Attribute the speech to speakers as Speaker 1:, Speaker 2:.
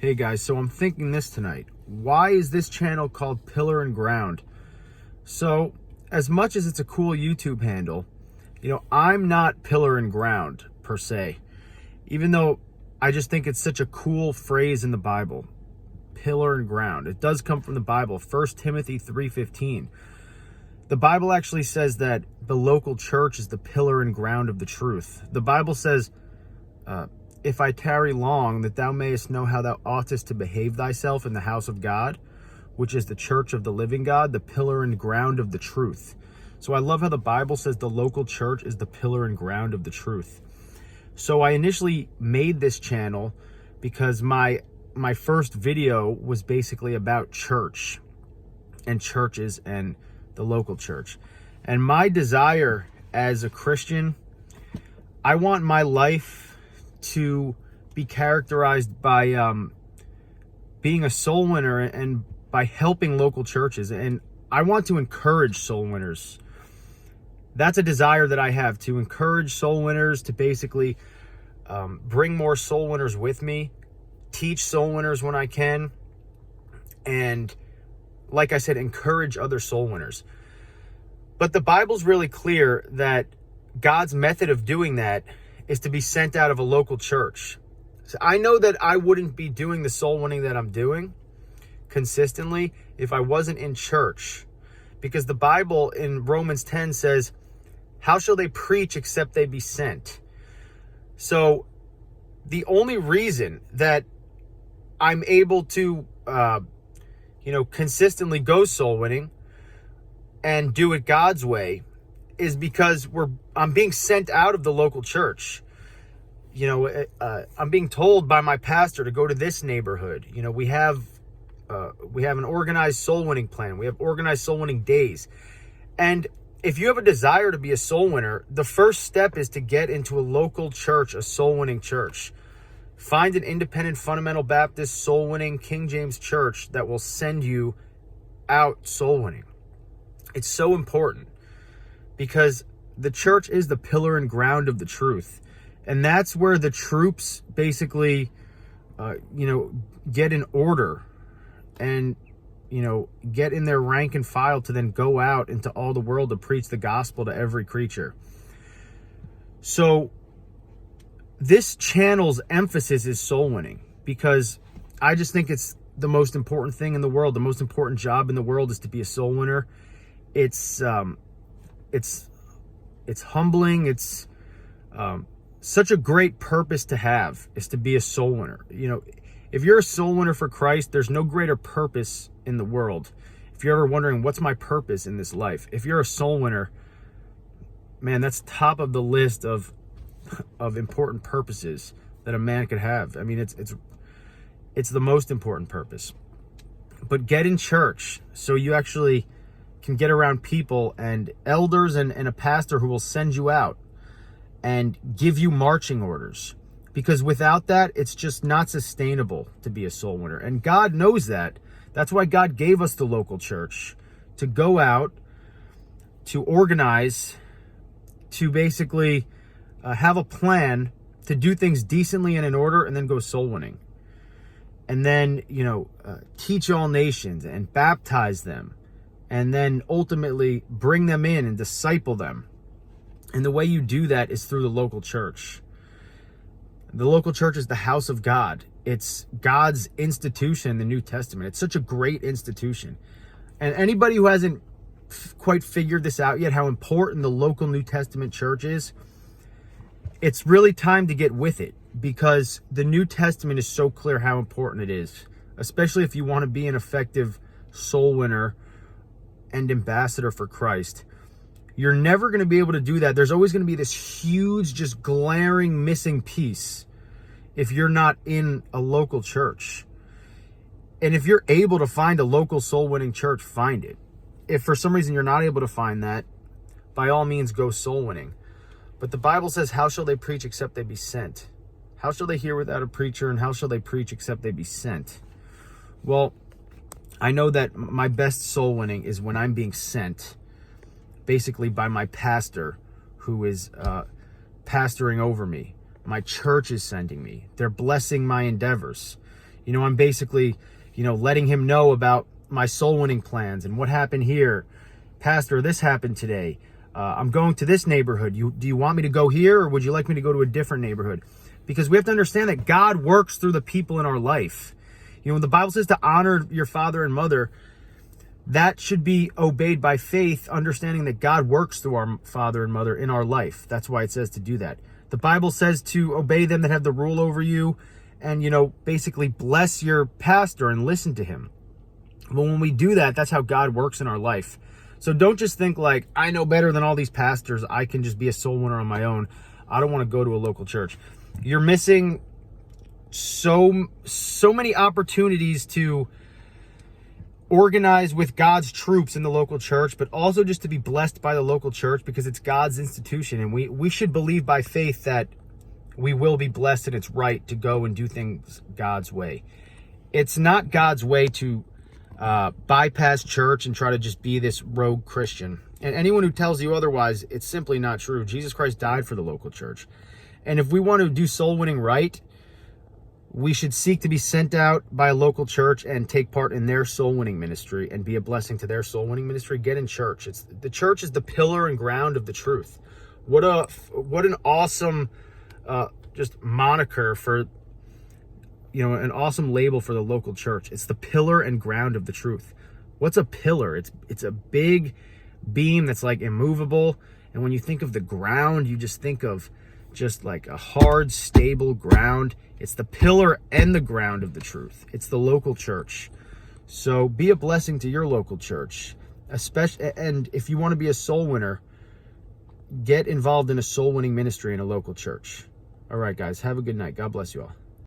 Speaker 1: Hey guys, so I'm thinking this tonight. Why is this channel called Pillar and Ground? So, as much as it's a cool YouTube handle, I'm not Pillar and Ground per se. Even though I just think it's such a cool phrase in the Bible. Pillar and Ground. It does come from the Bible, 1 Timothy 3:15. The Bible actually says that the local church is the pillar and ground of the truth. The Bible says, if I tarry long, that thou mayest know how thou oughtest to behave thyself in the house of God, which is the church of the living God, the pillar and ground of the truth. So I love how the Bible says the local church is the pillar and ground of the truth. So I initially made this channel because my first video was basically about church and churches and the local church. And my desire as a Christian, I want my life to be characterized by being a soul winner and by helping local churches. And I want to encourage soul winners. That's a desire that I have, to encourage soul winners, to basically bring more soul winners with me, teach soul winners when I can, and like I said, encourage other soul winners. But the Bible's really clear that God's method of doing that is to be sent out of a local church. So I know that I wouldn't be doing the soul winning that I'm doing consistently if I wasn't in church. Because the Bible in Romans 10 says, how shall they preach except they be sent? So the only reason that I'm able to, consistently go soul winning and do it God's way is because I'm being sent out of the local church. I'm being told by my pastor to go to this neighborhood. We have an organized soul winning plan. We have organized soul winning days. And if you have a desire to be a soul winner, the first step is to get into a local church, a soul winning church. Find an independent fundamental Baptist soul winning King James church that will send you out soul winning. It's so important because the church is the pillar and ground of the truth. And that's where the troops basically, get in order and, get in their rank and file to then go out into all the world to preach the gospel to every creature. So this channel's emphasis is soul winning because I just think it's the most important thing in the world. The most important job in the world is to be a soul winner. It's humbling. It's such a great purpose to have, is to be a soul winner. If you're a soul winner for Christ, there's no greater purpose in the world. If you're ever wondering, what's my purpose in this life? If you're a soul winner, man, that's top of the list of important purposes that a man could have. I mean, it's the most important purpose. But get in church so you actually can get around people and elders and a pastor who will send you out and give you marching orders. Because without that, it's just not sustainable to be a soul winner. And God knows that. That's why God gave us the local church, to go out, to organize, to basically have a plan to do things decently and in order, and then go soul winning. And then, teach all nations and baptize them. And then ultimately bring them in and disciple them. And the way you do that is through the local church. The local church is the house of God. It's God's institution in the New Testament. It's such a great institution. And anybody who hasn't quite figured this out yet, how important the local New Testament church is, it's really time to get with it, because the New Testament is so clear how important it is, especially if you want to be an effective soul winner and ambassador for Christ. You're never going to be able to do that. There's always going to be this huge, just glaring missing piece if you're not in a local church. And if you're able to find a local soul winning church, find it. If for some reason you're not able to find that, by all means go soul winning. But the Bible says, how shall they preach except they be sent? How shall they hear without a preacher, and how shall they preach except they be sent? Well, I know that my best soul winning is when I'm being sent, basically by my pastor, who is pastoring over me. My church is sending me. They're blessing my endeavors. I'm basically, letting him know about my soul winning plans and what happened here. Pastor, this happened today. I'm going to this neighborhood. Do you want me to go here, or would you like me to go to a different neighborhood? Because we have to understand that God works through the people in our life. When the Bible says to honor your father and mother, that should be obeyed by faith, understanding that God works through our father and mother in our life. That's why it says to do that. The Bible says to obey them that have the rule over you and, basically bless your pastor and listen to him. But when we do that, that's how God works in our life. So don't just think like, I know better than all these pastors. I can just be a soul winner on my own. I don't want to go to a local church. You're missing so many opportunities to organize with God's troops in the local church, but also just to be blessed by the local church, because it's God's institution. And we should believe by faith that we will be blessed, and it's right to go and do things God's way. It's not God's way to bypass church and try to just be this rogue Christian. And anyone who tells you otherwise, it's simply not true. Jesus Christ died for the local church. And if we want to do soul winning right, we should seek to be sent out by a local church and take part in their soul winning ministry and be a blessing to their soul winning ministry. Get in church. The church is the pillar and ground of the truth. What an awesome just moniker for, an awesome label for the local church. It's the pillar and ground of the truth. What's a pillar? It's a big beam that's like immovable. And when you think of the ground, you just think of just like a hard, stable ground. It's the pillar and the ground of the truth. It's the local church. So be a blessing to your local church. And if you want to be a soul winner, get involved in a soul winning ministry in a local church. All right, guys, have a good night. God bless you all.